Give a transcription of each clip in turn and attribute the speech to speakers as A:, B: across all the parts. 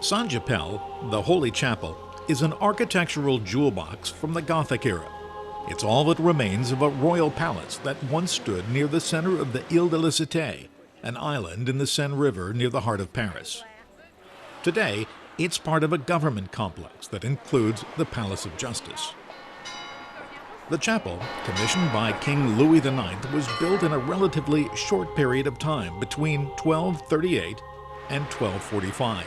A: Sainte Chapelle, the Holy Chapel, is an architectural jewel box from the Gothic era. It's all that remains of a royal palace that once stood near the center of the Ile de la Cite, an island in the Seine River near the heart of Paris. Today, it's part of a government complex that includes the Palace of Justice. The chapel, commissioned by King Louis IX, was built in a relatively short period of time between 1238 and 1245.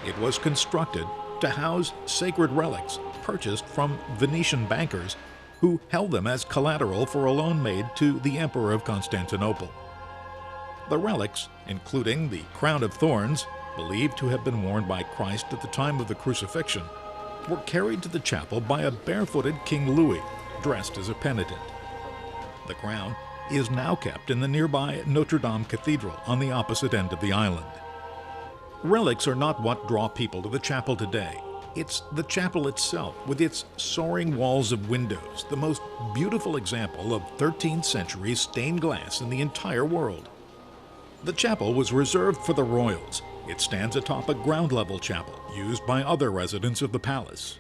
A: It was constructed to house sacred relics purchased from Venetian bankers who held them as collateral for a loan made to the Emperor of Constantinople. The relics, including the Crown of Thorns, believed to have been worn by Christ at the time of the crucifixion, were carried to the chapel by a barefooted King Louis, dressed as a penitent. The crown is now kept in the nearby Notre Dame Cathedral on the opposite end of the island. Relics are not what draw people to the chapel today. It's the chapel itself, with its soaring walls of windows, the most beautiful example of 13th century stained glass in the entire world. The chapel was reserved for the royals. It stands atop a ground-level chapel used by other residents of the palace.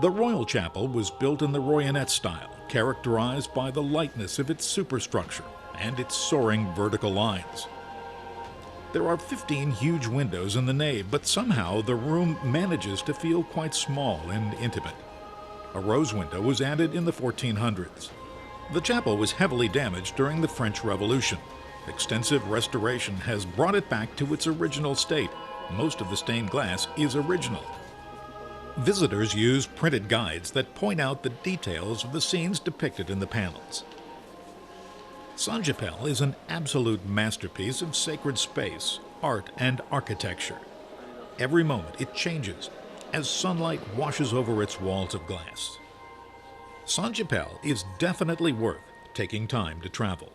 A: The royal chapel was built in the Royonette style, characterized by the lightness of its superstructure and its soaring vertical lines. There are 15 huge windows in the nave, but somehow the room manages to feel quite small and intimate. A rose window was added in the 1400s. The chapel was heavily damaged during the French Revolution. Extensive restoration has brought it back to its original state. Most of the stained glass is original. Visitors use printed guides that point out the details of the scenes depicted in the panels. Sainte Chapelle is an absolute masterpiece of sacred space, art, and architecture. Every moment it changes as sunlight washes over its walls of glass. Sainte Chapelle is definitely worth taking time to travel.